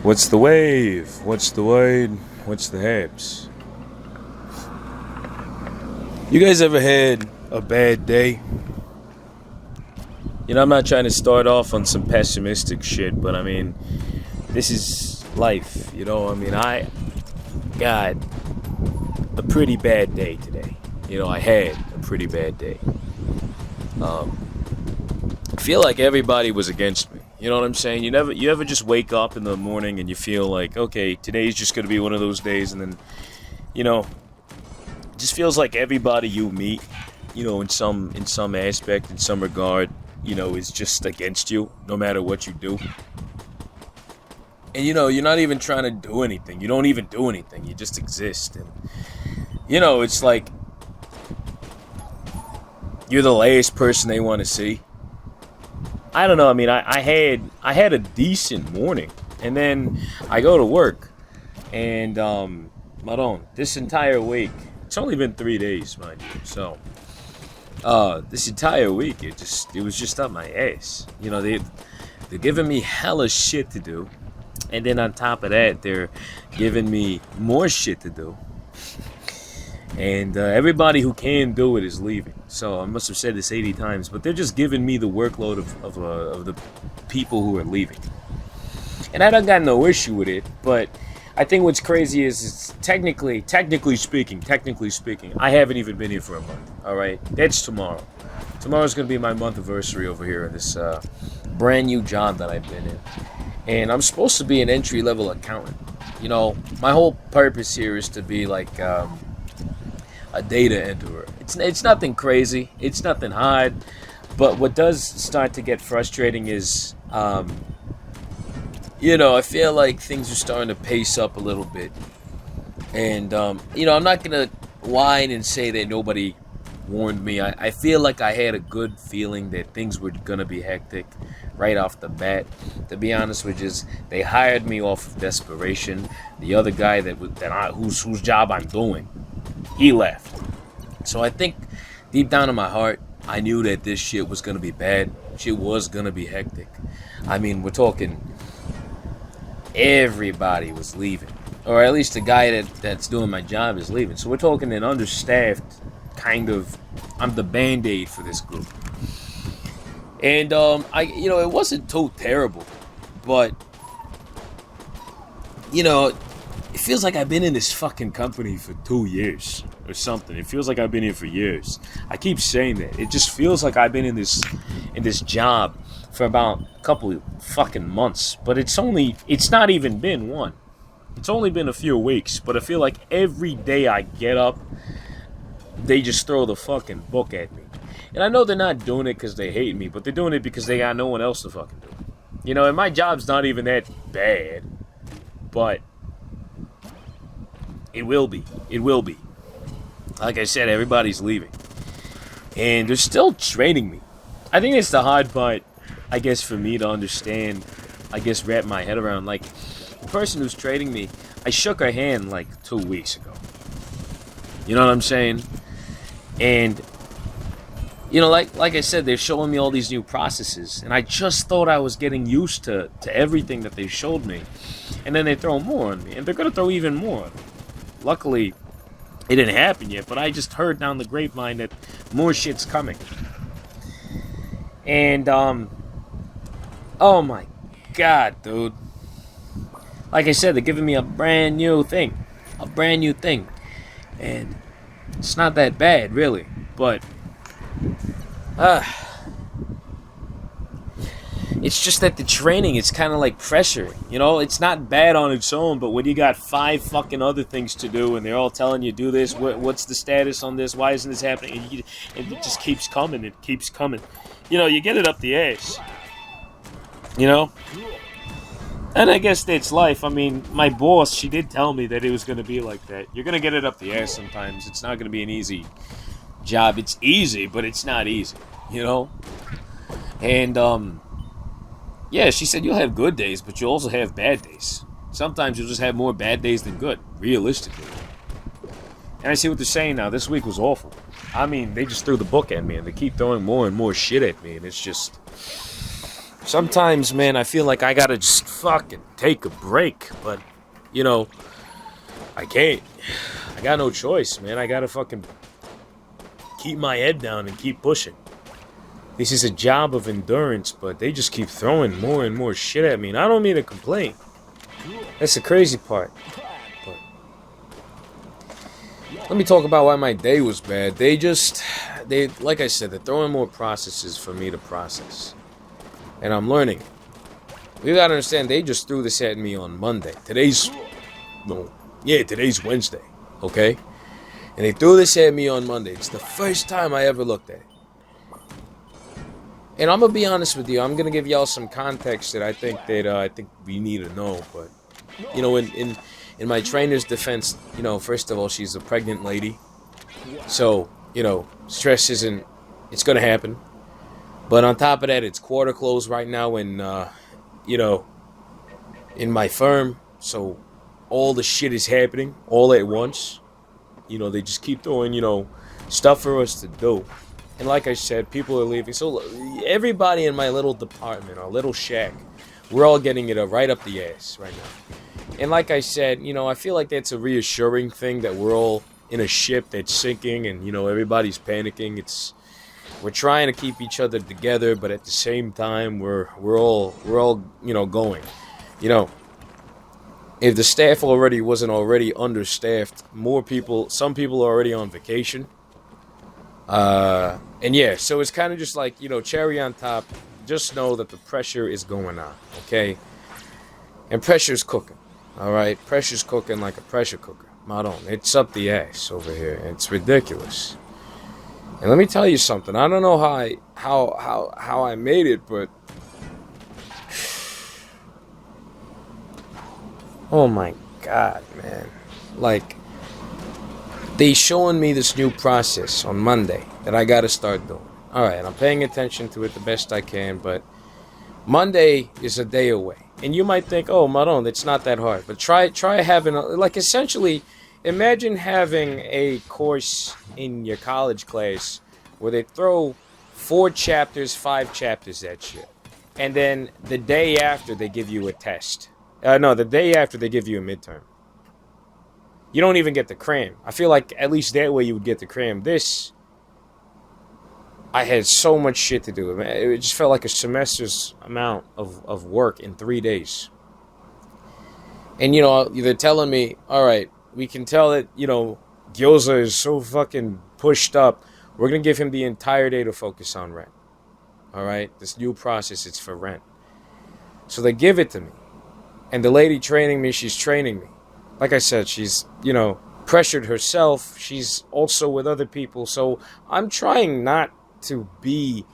What's the wave? What's the wide? What's the haps? You guys ever had a bad day? I'm not trying to start off on some pessimistic shit, but I mean, this is life, I got a pretty bad day today. I had a pretty bad day. I feel like everybody was against me. You know what I'm saying? You ever just wake up in the morning and you feel like, okay, today's just gonna be one of those days, and then, it just feels like everybody you meet, in some aspect, in some regard, is just against you, no matter what you do. And you're not even trying to do anything. You don't even do anything. You just exist. And it's like you're the last person they want to see. I don't know. I mean, I had a decent morning, and then I go to work, and this entire week, it's only been 3 days, mind you. So this entire week, it was just up my ass. They're giving me hella shit to do, and then on top of that, they're giving me more shit to do. And everybody who can do it is leaving. So I must have said this 80 times, but they're just giving me the workload of the people who are leaving. And I don't got no issue with it, but I think what's crazy is it's technically speaking, I haven't even been here for a month. All right, that's tomorrow. Tomorrow's gonna be my month anniversary over here in this brand new job that I've been in, and I'm supposed to be an entry-level accountant. My whole purpose here is to be like a data enterer. It's nothing crazy. It's nothing hard. But what does start to get frustrating is, I feel like things are starting to pace up a little bit. And, I'm not going to whine and say that nobody warned me. I feel like I had a good feeling that things were going to be hectic right off the bat. To be honest with you, they hired me off of desperation. The other guy whose job I'm doing, he left. So I think deep down in my heart, I knew that this shit was going to be bad. Shit was going to be hectic. I mean, we're talking everybody was leaving. Or at least the guy that's doing my job is leaving. So we're talking an understaffed kind of, I'm the Band-Aid for this group. And, it wasn't too terrible. But, it feels like I've been in this fucking company for 2 years or something. It feels like I've been here for years. I keep saying that. It just feels like I've been in this job for about a couple of fucking months. But it's not even been one. It's only been a few weeks. But I feel like every day I get up, they just throw the fucking book at me. And I know they're not doing it because they hate me, but they're doing it because they got no one else to fucking do. And my job's not even that bad. But it will be. It will be. Like I said, everybody's leaving. And they're still training me. I think it's the hard part, I guess, for me to understand, wrap my head around. Like, the person who's training me, I shook her hand like 2 weeks ago. You know what I'm saying? And, like I said, they're showing me all these new processes. And I just thought I was getting used to everything that they showed me. And then they throw more on me. And they're going to throw even more on me. Luckily, it didn't happen yet, but I just heard down the grapevine that more shit's coming. And, oh my God, dude. Like I said, they're giving me a brand new thing. And it's not that bad, really. But, it's just that the training is kind of like pressure. It's not bad on its own, but when you got 5 fucking other things to do and they're all telling you, do this, what's the status on this, why isn't this happening, and it just keeps coming, you get it up the ass. And I guess that's life. I mean, my boss, she did tell me that it was going to be like that. You're going to get it up the ass sometimes. It's not going to be an easy job. It's easy, but it's not easy, And, yeah, she said you'll have good days, but you'll also have bad days. Sometimes you'll just have more bad days than good, realistically. And I see what they're saying now. This week was awful. I mean, they just threw the book at me, and they keep throwing more and more shit at me, and it's just... Sometimes, man, I feel like I gotta just fucking take a break, but you know, I can't. I got no choice, man. I gotta fucking keep my head down and keep pushing. This is a job of endurance, but they just keep throwing more and more shit at me, and I don't mean to complain. That's the crazy part. But let me talk about why my day was bad. Like I said, they're throwing more processes for me to process. And I'm learning. You gotta understand, they just threw this at me on Monday. Today's Wednesday, okay? And they threw this at me on Monday. It's the first time I ever looked at it. And I'm gonna be honest with you. I'm gonna give y'all some context that I think we need to know. But you know, in my trainer's defense, you know, first of all, she's a pregnant lady, so you know, stress isn't. It's gonna happen. But on top of that, it's quarter close right now, and you know, in my firm, so all the shit is happening all at once. You know, they just keep throwing, you know, stuff for us to do. And like I said, people are leaving. So everybody in my little department, our little shack, we're all getting it right up the ass right now. And like I said, you know, I feel like that's a reassuring thing that we're all in a ship that's sinking and, you know, everybody's panicking. We're trying to keep each other together, but at the same time, we're all, you know, going. You know, if the staff wasn't already understaffed, some people are already on vacation. And yeah, so it's kind of just like, you know, cherry on top. Just know that the pressure is going on, okay? And pressure's cooking, all right? Pressure's cooking like a pressure cooker. Madon, it's up the ass over here. It's ridiculous. And let me tell you something. I don't know how I made it, but oh my God, man. Like, they showing me this new process on Monday that I got to start doing. All right, I'm paying attention to it the best I can, but Monday is a day away. And you might think, oh, Maron, it's not that hard. But try having, essentially, imagine having a course in your college class where they throw 4 chapters, 5 chapters at you. And then the day after, they give you a test. The day after, they give you a midterm. You don't even get the cram. I feel like at least that way you would get the cram. This, I had so much shit to do. It just felt like a semester's amount of work in 3 days. And, you know, they're telling me, all right, we can tell that, you know, Gyoza is so fucking pushed up. We're going to give him the entire day to focus on rent. All right? This new process, it's for rent. So they give it to me. And the lady training me, she's training me. Like I said, she's, you know, pressured herself. She's also with other people. So I'm trying not to be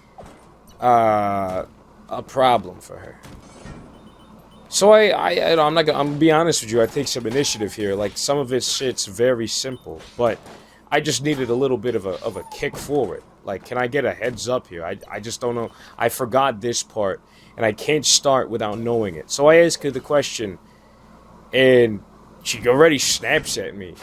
a problem for her. So I'm gonna be honest with you. I take some initiative here. Like, some of it's shit's very simple, but I just needed a little bit of a kick forward. Like, can I get a heads up here? I just don't know. I forgot this part, and I can't start without knowing it. So I ask her the question, and she already snaps at me.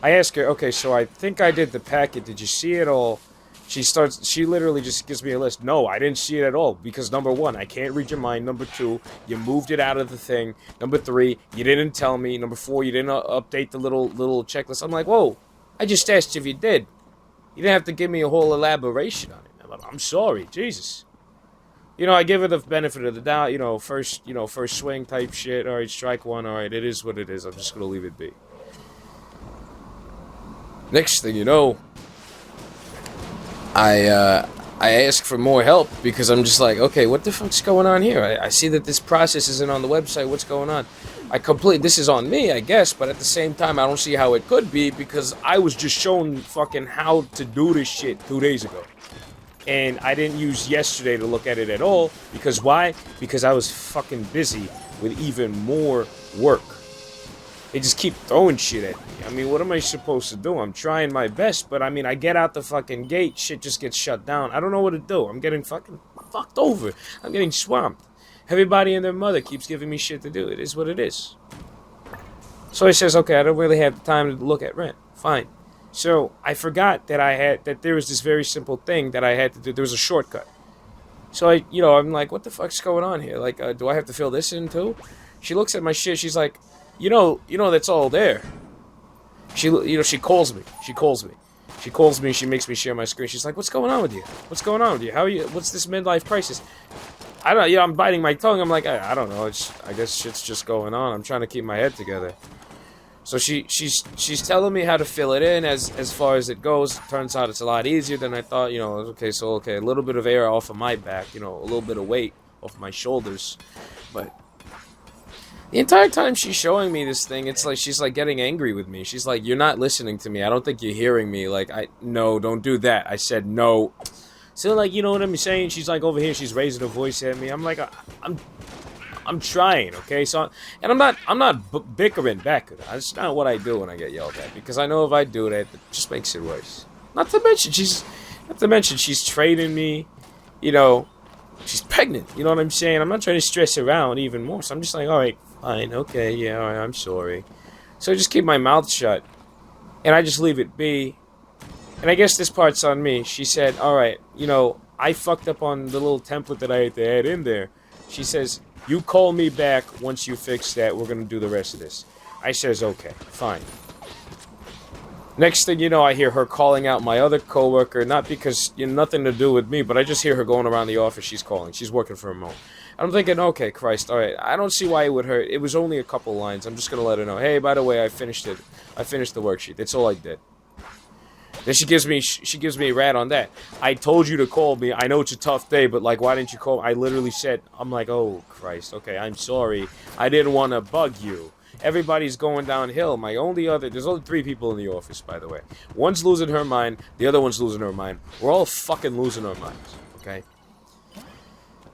I ask her, okay, so I think I did the packet. Did you see it all? She literally just gives me a list. No, I didn't see it at all. Because number 1, I can't read your mind. Number 2, you moved it out of the thing. Number 3, you didn't tell me. Number 4, you didn't update the little checklist. I'm like, whoa, I just asked if you did. You didn't have to give me a whole elaboration on it. I'm sorry, Jesus. You know, I give her the benefit of the doubt, first swing type shit. All right, strike one. All right, it is what it is. I'm just going to leave it be. Next thing you know, I ask for more help because I'm just like, okay, what the fuck's going on here? I see that this process isn't on the website. What's going on? This is on me, I guess, but at the same time, I don't see how it could be because I was just shown fucking how to do this shit 2 days ago. And I didn't use yesterday to look at it at all. Because why? Because I was fucking busy with even more work. They just keep throwing shit at me. I mean, what am I supposed to do? I'm trying my best, but I mean, I get out the fucking gate, shit just gets shut down. I don't know what to do. I'm getting fucking fucked over. I'm getting swamped. Everybody and their mother keeps giving me shit to do. It is what it is. So he says, okay, I don't really have the time to look at rent. Fine. So I forgot that there was this very simple thing that I had to do. There was a shortcut. So I'm like, what the fuck's going on here? Like, do I have to fill this in too? She looks at my shit. She's like, that's all there. She calls me. She calls me. She calls me. She makes me share my screen. She's like, what's going on with you? What's going on with you? How are you? What's this midlife crisis? I don't. I'm biting my tongue. I'm like, I don't know. I guess shit's just going on. I'm trying to keep my head together. So she's telling me how to fill it in as far as it goes. Turns out it's a lot easier than I thought. Okay, a little bit of air off of my back. A little bit of weight off my shoulders. But the entire time she's showing me this thing, it's like she's like getting angry with me. She's like, "You're not listening to me. I don't think you're hearing me. Like, no, don't do that." I said no. So like, you know what I'm saying? She's like over here. She's raising her voice at me. I'm like, I'm trying, okay? So, and I'm not bickering back at her. That's not what I do when I get yelled at, because I know if I do that, it just makes it worse. Not to mention she's trading me. She's pregnant. You know what I'm saying? I'm not trying to stress her out even more. So I'm just like, all right, fine, okay, yeah, all right, I'm sorry. So I just keep my mouth shut, and I just leave it be. And I guess this part's on me. She said, all right, I fucked up on the little template that I had to add in there. She says, you call me back once you fix that. We're going to do the rest of this. I says, okay, fine. Next thing you know, I hear her calling out my other coworker, not because nothing to do with me, but I just hear her going around the office. She's calling. She's working for a moment. I'm thinking, okay, Christ, all right. I don't see why it would hurt. It was only a couple lines. I'm just going to let her know. Hey, by the way, I finished it. I finished the worksheet. That's all I did. Then she gives me a rat on that. I told you to call me. I know it's a tough day, but like, why didn't you call? I literally said, I'm like, oh Christ, okay, I'm sorry. I didn't want to bug you. Everybody's going downhill. There's only 3 people in the office, by the way. One's losing her mind. The other one's losing her mind. We're all fucking losing our minds, okay?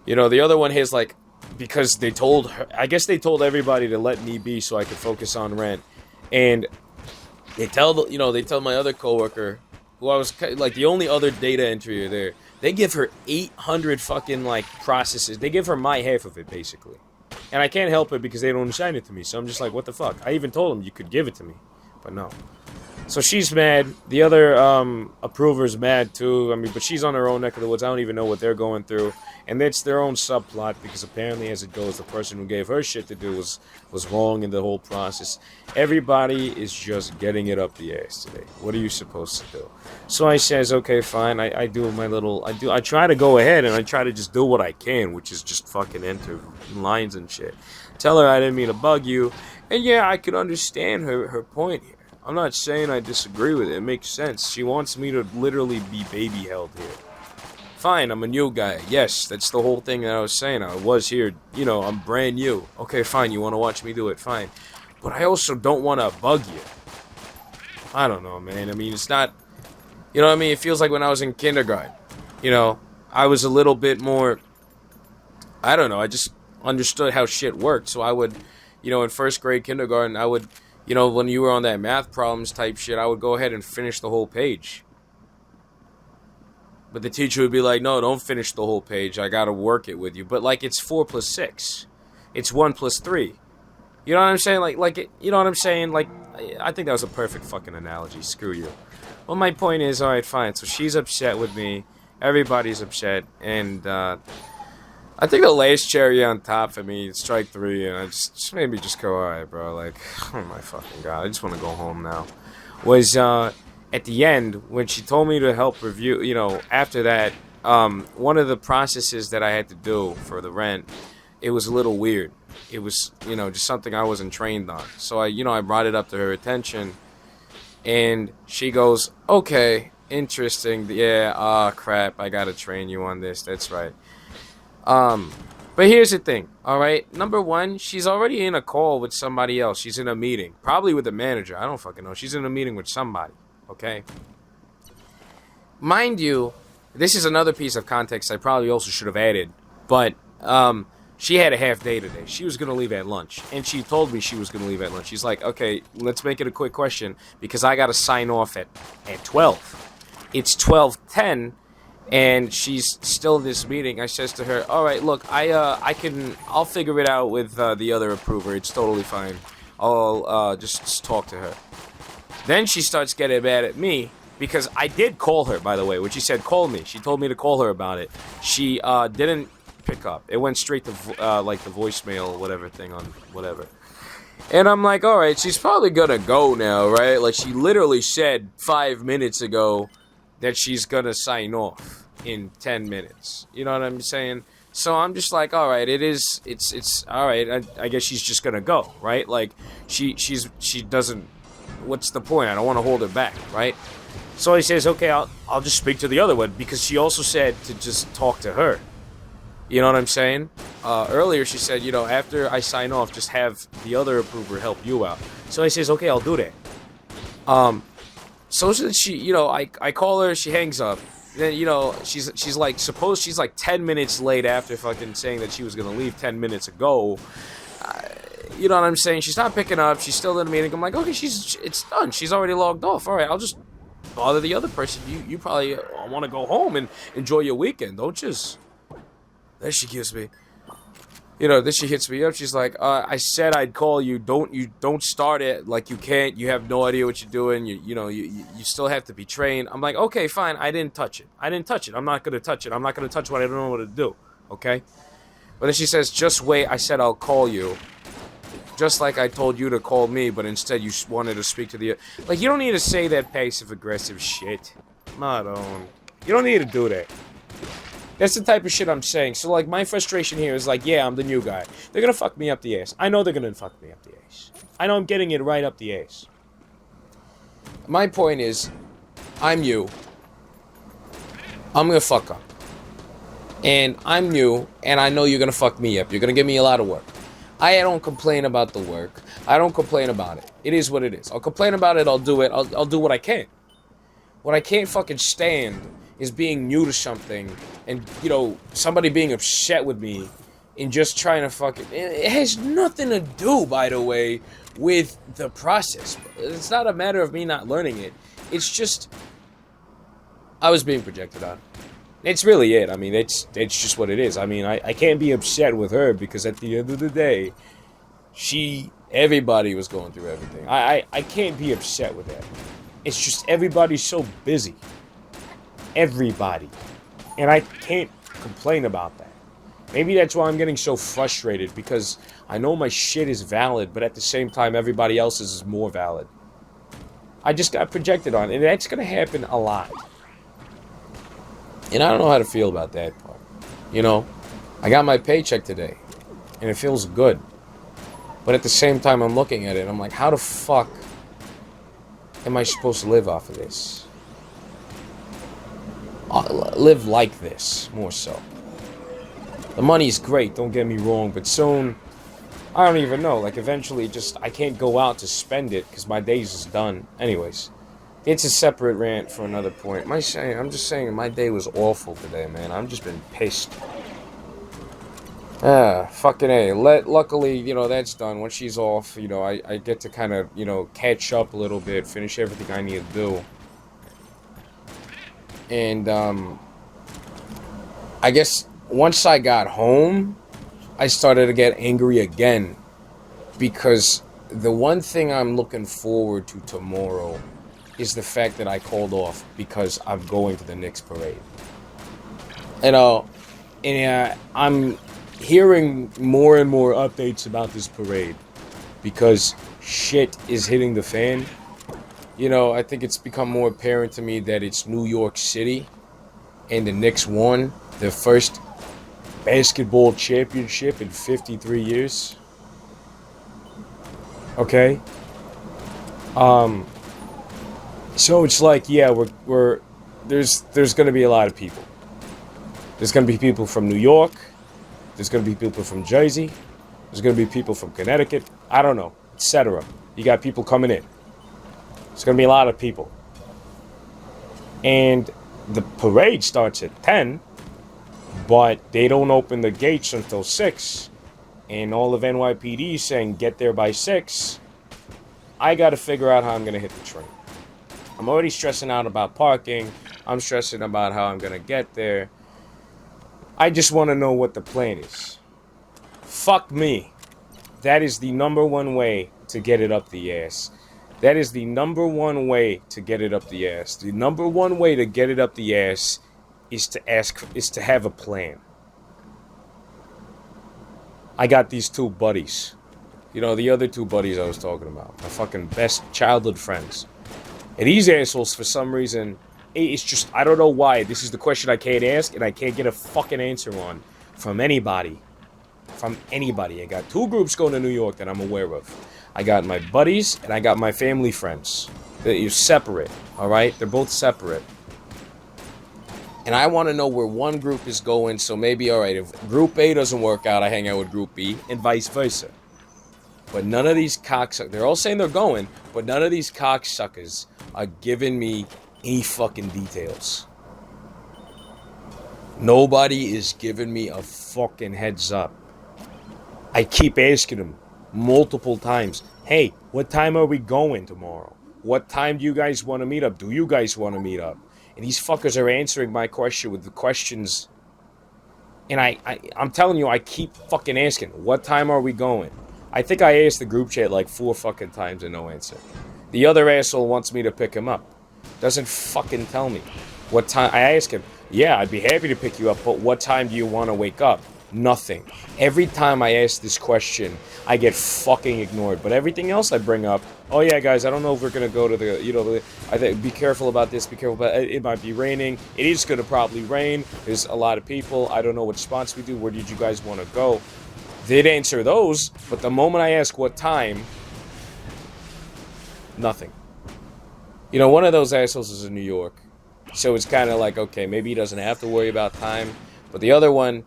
The other one has like, because they told her, I guess they told everybody to let me be so I could focus on rent, and they tell my other coworker, who I was like the only other data entry there, they give her 800 fucking like processes. They give her my half of it basically, and I can't help it because they don't assign it to me. So I'm just like, what the fuck? I even told them you could give it to me, but no. So she's mad. The other approver's mad too. I mean, but she's on her own neck of the woods. I don't even know what they're going through. And it's their own subplot, because apparently, as it goes, the person who gave her shit to do was wrong in the whole process. Everybody is just getting it up the ass today. What are you supposed to do? So I says, okay, fine. I try to go ahead and I try to just do what I can, which is just fucking enter lines and shit. Tell her I didn't mean to bug you. And yeah, I could understand her point here. I'm not saying I disagree with it. It makes sense. She wants me to literally be baby held here. Fine, I'm a new guy. Yes, that's the whole thing that I was saying. I was here, I'm brand new. Okay, fine, you want to watch me do it, fine. But I also don't want to bug you. I don't know, man. I mean, it's not, it feels like when I was in kindergarten. I was a little bit more, I don't know, I just understood how shit worked. So I would, in first grade kindergarten, I would, when you were on that math problems type shit, I would go ahead and finish the whole page. But the teacher would be like, no, don't finish the whole page. I got to work it with you. But, like, it's 4 plus 6. It's 1 plus 3. You know what I'm saying? You know what I'm saying? Like, I think that was a perfect fucking analogy. Screw you. Well, my point is, all right, fine. So she's upset with me. Everybody's upset. And I think the last cherry on top for me, strike 3, and I just made me just go, all right, bro. Like, oh, my fucking God. I just want to go home now. Was, at the end, when she told me to help review, after that, one of the processes that I had to do for the rent, it was a little weird. It was, just something I wasn't trained on. So I brought it up to her attention, and she goes, okay, interesting. Yeah, crap, I gotta train you on this. That's right. But here's the thing, all right? Number 1, she's already in a call with somebody else. She's in a meeting, probably with the manager. I don't fucking know. She's in a meeting with somebody. Okay. Mind you, this is another piece of context I probably also should have added, but she had a half day today. She was going to leave at lunch, and she told me she was going to leave at lunch. She's like, okay, let's make it a quick question, because I got to sign off at 12. It's 12:10, and she's still in this meeting. I says to her, all right, look, I'll figure it out with the other approver. It's totally fine. I'll just talk to her. Then she starts getting mad at me because I did call her, by the way, when she said call me. She told me to call her about it. She didn't pick up. It went straight to like the voicemail, whatever thing on whatever. And I'm like, all right, she's probably gonna go now, right? Like, she literally said 5 minutes ago that she's gonna sign off in 10 minutes. You know what I'm saying? So I'm just like, all right, it's all right. I guess she's just gonna go, right? Like, she doesn't. What's the point? I don't want to hold her back, right? So he says, okay, I'll just speak to the other one, because she also said to just talk to her. You know what I'm saying? Earlier she said, after I sign off, just have the other approver help you out. So I says, okay, I'll do that. So she, I call her, she hangs up. Then, she's like, suppose she's like 10 minutes late after fucking saying that she was gonna leave 10 minutes ago. You know what I'm saying? She's not picking up. She's still in the meeting. I'm like, okay, it's done. She's already logged off. All right, I'll just bother the other person. You probably want to go home and enjoy your weekend. Don't just. Then she gives me. Then she hits me up. She's like, I said I'd call you. Don't start it. Like, you can't. You have no idea what you're doing. You still have to be trained. I'm like, okay, fine. I didn't touch it. I'm not going to touch it. I'm not going to touch what I don't know what to do. Okay? But then she says, just wait. I said I'll call you. Just like I told you to call me, but instead you wanted to speak to the... Like, you don't need to say that passive-aggressive shit. Madon. You don't need to do that. That's the type of shit I'm saying. So, like, my frustration here is like, yeah, I'm the new guy. They're gonna fuck me up the ass. I know they're gonna fuck me up the ass. I know I'm getting it right up the ass. My point is, I'm you. I'm gonna fuck up. And I'm new, and I know you're gonna fuck me up. You're gonna give me a lot of work. I don't complain about the work. I don't complain about it. It is what it is. I'll complain about it. I'll do it. I'll do what I can. What I can't fucking stand is being new to something and, somebody being upset with me and just trying to fucking... It has nothing to do, by the way, with the process. It's not a matter of me not learning it. It's just... I was being projected on. It's really it. I mean, it's just what it is. I mean, I can't be upset with her because at the end of the day, everybody was going through everything. I can't be upset with that. It's just everybody's so busy. Everybody. And I can't complain about that. Maybe that's why I'm getting so frustrated, because I know my shit is valid, but at the same time, everybody else's is more valid. I just got projected on, and that's going to happen a lot. And I don't know how to feel about that part. I got my paycheck today, and it feels good. But at the same time, I'm looking at it, and I'm like, how the fuck am I supposed to live off of this? Live like this, more so. The money's great, don't get me wrong, but soon, I don't even know. Like, eventually, I can't go out to spend it, because my day's is done. Anyways. It's a separate rant for another point. I'm just saying my day was awful today, man. I've just been pissed. Fucking A. Luckily, that's done. Once she's off, I get to kind of, catch up a little bit, finish everything I need to do. And, I guess once I got home, I started to get angry again. Because the one thing I'm looking forward to tomorrow is the fact that I called off because I'm going to the Knicks parade. And I'm hearing more and more updates about this parade because shit is hitting the fan. I think it's become more apparent to me that it's New York City and the Knicks won their first basketball championship in 53 years. Okay? So it's like, yeah, there's going to be a lot of people. There's going to be people from New York. There's going to be people from Jersey. There's going to be people from Connecticut. I don't know, etc. You got people coming in. There's going to be a lot of people. And the parade starts at 10, but they don't open the gates until 6. And all of NYPD is saying get there by 6. I got to figure out how I'm going to hit the train. I'm already stressing out about parking. I'm stressing about how I'm going to get there. I just want to know what the plan is. Fuck me. That is the number one way to get it up the ass. That is the number one way to get it up the ass. The number one way to get it up the ass is to have a plan. I got these two buddies. You know, the other two buddies I was talking about. My fucking best childhood friends. And these assholes, for some reason, it's just, I don't know why. This is the question I can't ask, and I can't get a fucking answer on from anybody. From anybody. I got two groups going to New York that I'm aware of. I got my buddies, and I got my family friends. They're separate, alright? They're both separate. And I want to know where one group is going, so maybe, alright, if Group A doesn't work out, I hang out with Group B, and vice versa. But none of these cocksuckers, they're all saying they're going, but none of these cocksuckers are giving me any fucking details. Nobody is giving me a fucking heads up. I keep asking them multiple times, hey, what time are we going tomorrow? What time do you guys want to meet up? Do you guys want to meet up? And these fuckers are answering my question with the questions. And I'm telling you, I keep fucking asking, what time are we going? I think I asked the group chat like 4 fucking times and no answer. The other asshole wants me to pick him up. Doesn't fucking tell me. What time? I ask him, yeah, I'd be happy to pick you up, but what time do you want to wake up? Nothing. Every time I ask this question, I get fucking ignored. But everything else I bring up, oh yeah, guys, I don't know if we're gonna go to the, I think be careful about this, be careful about it might be raining. It is gonna probably rain. There's a lot of people. I don't know what spots we do. Where did you guys want to go? They'd answer those, but the moment I ask what time, nothing. You know, one of those assholes is in New York. So it's kind of like, okay, maybe he doesn't have to worry about time. But the other one,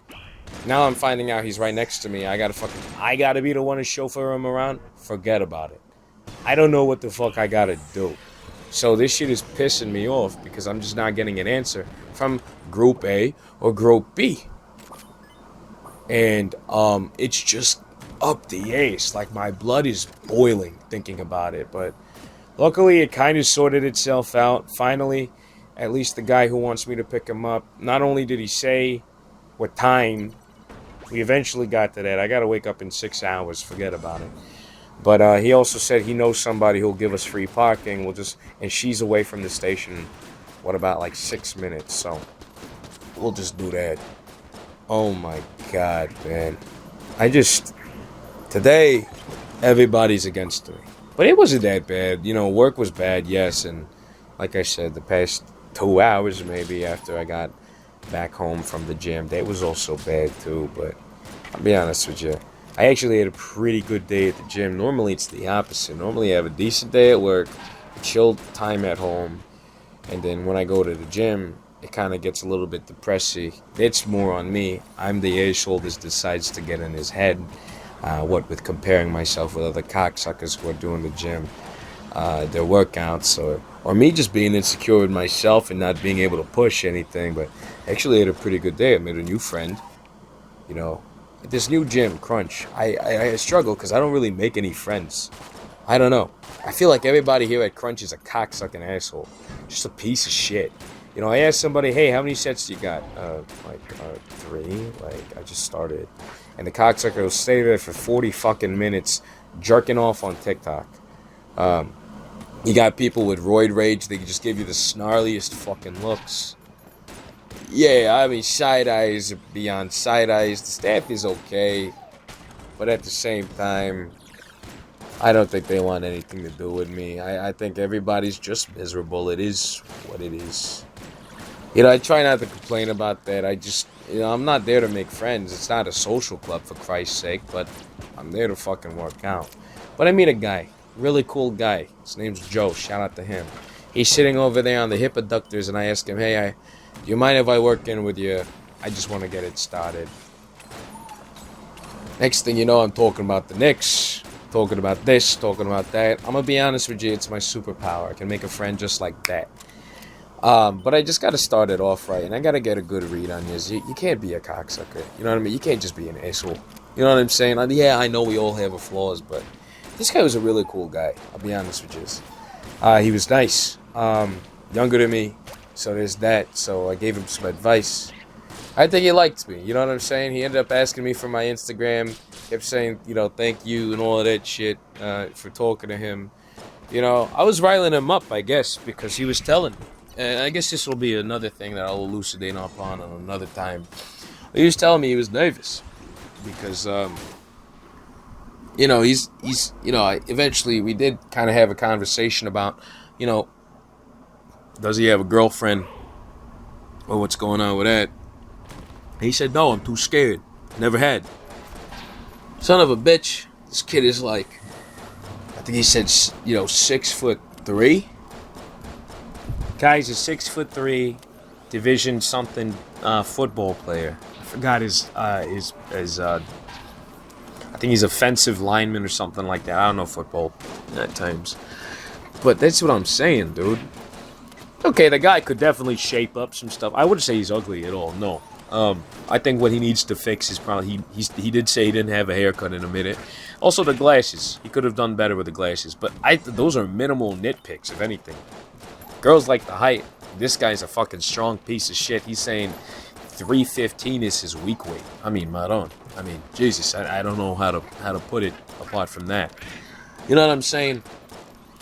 now I'm finding out he's right next to me. I gotta be the one to chauffeur him around. Forget about it. I don't know what the fuck I gotta do. So this shit is pissing me off because I'm just not getting an answer from Group A or Group B. And it's just up the ace. Like my blood is boiling thinking about it. But luckily it kind of sorted itself out. Finally, at least the guy who wants me to pick him up, not only did he say what time, we eventually got to that. I gotta wake up in 6 hours, forget about it. But he also said he knows somebody who'll give us free parking. And she's away from the station, what about like 6 minutes, so we'll just do that. Oh my god, man. Today, everybody's against me. But it wasn't that bad. You know, work was bad, yes, and like I said, the past 2 hours maybe after I got back home from the gym, that was also bad too. But I'll be honest with you, I actually had a pretty good day at the gym. Normally it's the opposite. Normally I have a decent day at work, a chill time at home, and then when I go to the gym, it kind of gets a little bit depressing. It's more on me. I'm the asshole that decides to get in his head. With comparing myself with other cocksuckers who are doing the gym, their workouts, or me just being insecure with myself and not being able to push anything. But actually I had a pretty good day. I made a new friend. You know, at this new gym, Crunch, I struggle because I don't really make any friends. I don't know. I feel like everybody here at Crunch is a cocksucking asshole. Just a piece of shit. You know, I asked somebody, hey, how many sets do you got? 3. Like, I just started. And the cocksucker will stay there for 40 fucking minutes jerking off on TikTok. You got people with roid rage. They just give you the snarliest fucking looks. Yeah, I mean, side eyes are beyond side eyes. The staff is okay. But at the same time, I don't think they want anything to do with me. I think everybody's just miserable. It is what it is. You know, I try not to complain about that. I'm not there to make friends. It's not a social club, for Christ's sake, but I'm there to fucking work out. But I meet a guy, really cool guy. His name's Joe. Shout out to him. He's sitting over there on the hip adductors, and I ask him, hey, do you mind if I work in with you? I just want to get it started. Next thing you know, I'm talking about the Knicks, talking about this, talking about that. I'm going to be honest with you, it's my superpower. I can make a friend just like that. But I just got to start it off right, and I got to get a good read on this. You can't be a cocksucker. You know what I mean? You can't just be an asshole. You know what I'm saying? Yeah, I know we all have our flaws, but this guy was a really cool guy. I'll be honest with you. He was nice. Younger than me, so there's that. So I gave him some advice. I think he liked me. You know what I'm saying? He ended up asking me for my Instagram. Kept saying, thank you and all of that shit for talking to him. You know, I was riling him up, I guess, because he was telling me. And I guess this will be another thing that I'll elucidate upon on another time. He was telling me he was nervous because, eventually we did kind of have a conversation about, does he have a girlfriend or what's going on with that? And he said, no, I'm too scared. Never had. Son of a bitch. This kid is like, I think he said, 6'3". Guy's a 6'3", Division something football player. I forgot his I think he's offensive lineman or something like that. I don't know football at times. But that's what I'm saying, dude. Okay, the guy could definitely shape up some stuff. I wouldn't say he's ugly at all, no. I think what he needs to fix is probably, he did say he didn't have a haircut in a minute. Also, the glasses. He could have done better with the glasses. But those are minimal nitpicks, if anything. Girls like the height. This guy's a fucking strong piece of shit. He's saying 315 is his weak weight. I mean, Maron. I mean, Jesus, I don't know how to put it apart from that. You know what I'm saying?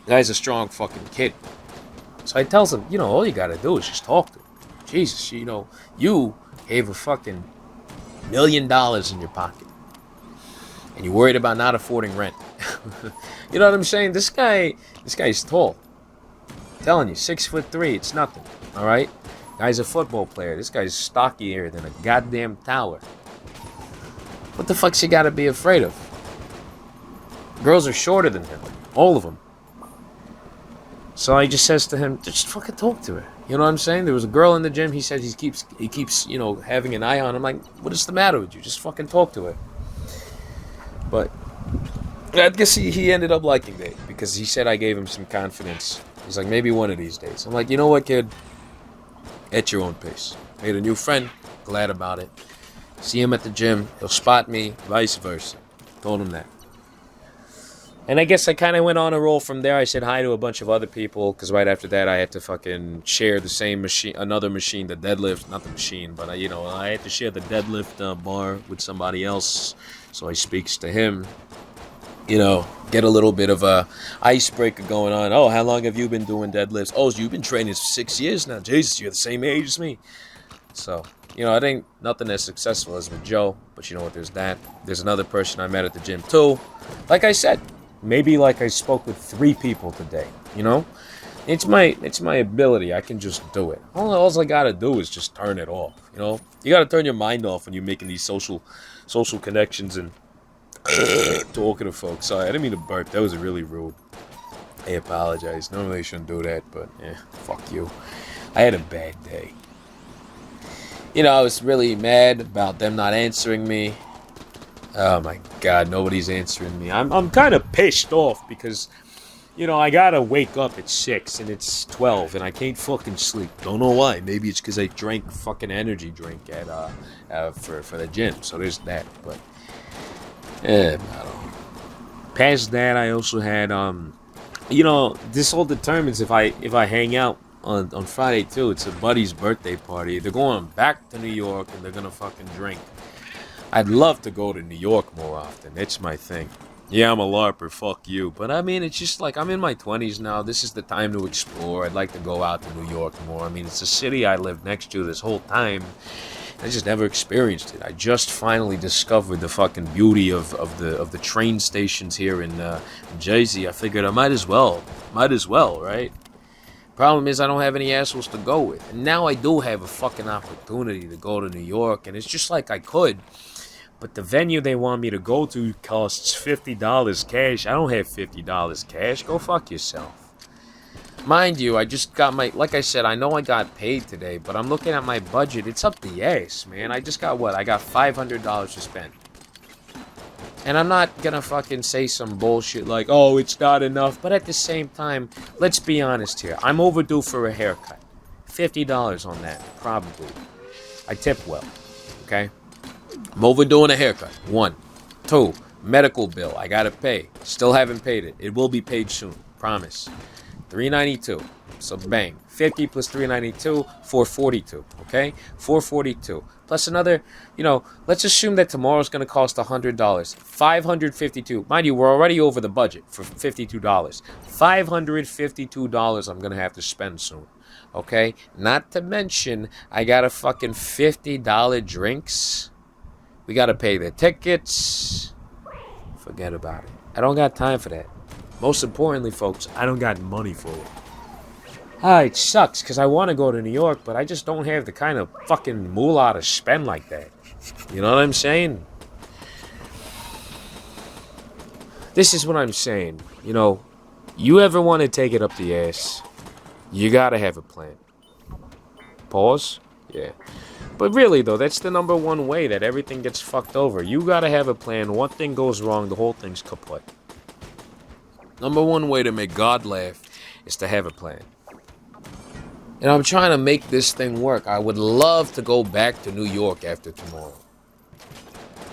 The guy's a strong fucking kid. So I tells him, all you gotta do is just talk to him. Jesus, you have a fucking $1 million in your pocket. And you're worried about not affording rent. You know what I'm saying? This guy's tall. I'm telling you, 6'3", it's nothing. Alright? Guy's a football player. This guy's stockier than a goddamn tower. What the fuck's he gotta be afraid of? Girls are shorter than him. All of them. So I just says to him, just fucking talk to her. You know what I'm saying? There was a girl in the gym. He said he keeps having an eye on. I'm like, what is the matter with you? Just fucking talk to her. But I guess he ended up liking that because he said I gave him some confidence. He's like, maybe one of these days. I'm like, you know what, kid? At your own pace. Made a new friend. Glad about it. See him at the gym. He'll spot me. Vice versa. Told him that. And I guess I kind of went on a roll from there. I said hi to a bunch of other people because right after that I had to fucking share the same machine, another machine, the deadlift, not the machine, but I had to share the deadlift bar with somebody else. So I speaks to him, get a little bit of a icebreaker going on. Oh, how long have you been doing deadlifts? Oh, you've been training for 6 years now. Jesus, you're the same age as me. So, I think nothing as successful as with Joe, but you know what, there's that. There's another person I met at the gym too. Like I said, maybe like I spoke with 3 people today, It's my ability. I can just do it. All I gotta do is just turn it off, You gotta turn your mind off when you're making these social connections and talking to folks. Sorry, I didn't mean to burp. That was really rude. I apologize. Normally I shouldn't do that, but fuck you. I had a bad day. I was really mad about them not answering me. Oh my God, nobody's answering me. I'm kind of pissed off because, I gotta wake up at 6 and it's 12 and I can't fucking sleep. Don't know why. Maybe it's because I drank fucking energy drink for the gym. So there's that. But I don't know. Past that, I also had this all determines if I hang out on Friday too. It's a buddy's birthday party. They're going back to New York and they're gonna fucking drink. I'd love to go to New York more often. It's my thing. Yeah, I'm a LARPer. Fuck you. But I mean, it's just like I'm in my 20s now. This is the time to explore. I'd like to go out to New York more. I mean, it's a city I lived next to this whole time. I just never experienced it. I just finally discovered the fucking beauty of the train stations here in Jersey. I figured I might as well, right? Problem is I don't have any assholes to go with. And now I do have a fucking opportunity to go to New York. And it's just like I could. But the venue they want me to go to costs $50 cash. I don't have $50 cash. Go fuck yourself. Mind you, I just got like I said, I know I got paid today, but I'm looking at my budget. It's up the ass, man. I just got I got $500 to spend. And I'm not gonna fucking say some bullshit like, oh, it's not enough. But at the same time, let's be honest here. I'm overdue for a haircut. $50 on that, probably. I tip well, okay? I'm overdoing a haircut. 1. 2. Medical bill. I gotta pay. Still haven't paid it. It will be paid soon. Promise. $392. So bang, 50 plus 392, 442. Okay, 442 plus another. Let's assume that tomorrow's gonna cost $100. 552. Mind you, we're already over the budget for $52. $552. I'm gonna have to spend soon. Okay, not to mention I got a fucking $50 drinks. We gotta pay the tickets. Forget about it. I don't got time for that. Most importantly, folks, I don't got money for it. It sucks because I want to go to New York, but I just don't have the kind of fucking moolah to spend like that. You know what I'm saying? This is what I'm saying. You ever want to take it up the ass, you gotta have a plan. Pause? Yeah. But really, though, that's the number one way that everything gets fucked over. You gotta have a plan. One thing goes wrong, the whole thing's kaput. Number one way to make God laugh is to have a plan. And I'm trying to make this thing work. I would love to go back to New York after tomorrow.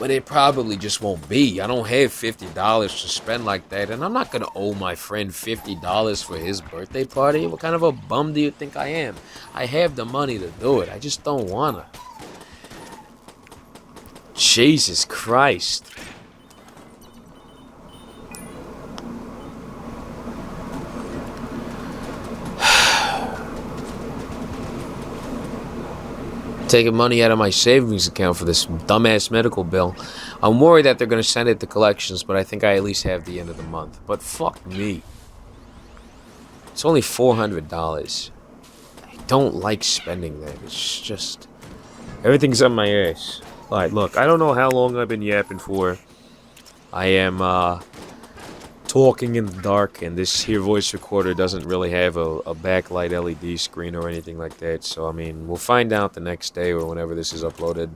But it probably just won't be. I don't have $50 to spend like that. And I'm not going to owe my friend $50 for his birthday party. What kind of a bum do you think I am? I have the money to do it. I just don't want to. Jesus Christ. Taking money out of my savings account for this dumbass medical bill. I'm worried that they're going to send it to collections, but I think I at least have the end of the month. But fuck me. It's only $400. I don't like spending that. It's just... everything's on my ass. Alright, look, I don't know how long I've been yapping for. I am, talking in the dark, and this here voice recorder doesn't really have a backlight LED screen or anything like that. So, I mean, we'll find out the next day or whenever this is uploaded.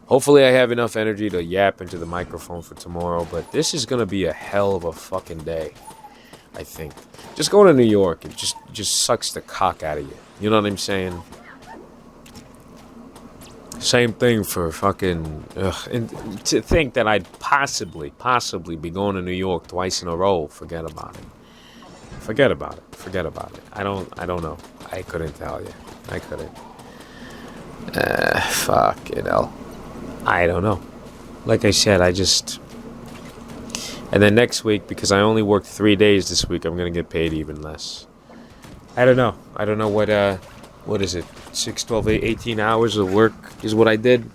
Hopefully I have enough energy to yap into the microphone for tomorrow, but this is going to be a hell of a fucking day, I think. Just going to New York, it just sucks the cock out of you. You know what I'm saying? Same thing for fucking... and to think that I'd possibly be going to New York twice in a row, forget about it. Forget about it. I don't know. I couldn't tell you. I couldn't. Fuck, I don't know. Like I said, and then next week, because I only worked 3 days this week, I'm going to get paid even less. I don't know. What is it? 6, 12, 18 hours of work is what I did.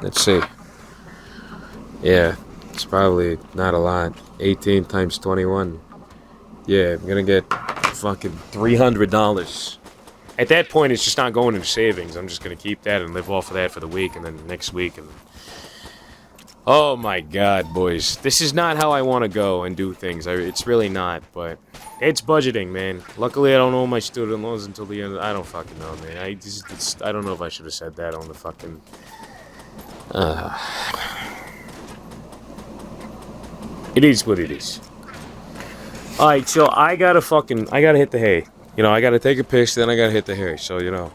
Let's see. Yeah, it's probably not a lot. 18 times 21. Yeah, I'm going to get fucking $300. At that point, it's just not going into savings. I'm just going to keep that and live off of that for the week and then next week. And oh my God, boys. This is not how I want to go and do things. It's really not, but it's budgeting, man. Luckily, I don't owe my student loans until the end. I don't fucking know, man. I don't know if I should have said that on the fucking... It is what it is. Alright, so I gotta hit the hay. I gotta take a piss, then I gotta hit the hay. So,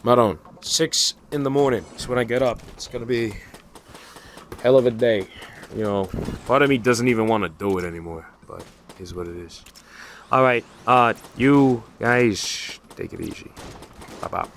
Maron, 6 in the morning is when I get up. It's gonna be hell of a day. Part of me doesn't even want to do it anymore, but it is what it is. Alright, you guys, take it easy. Bye-bye.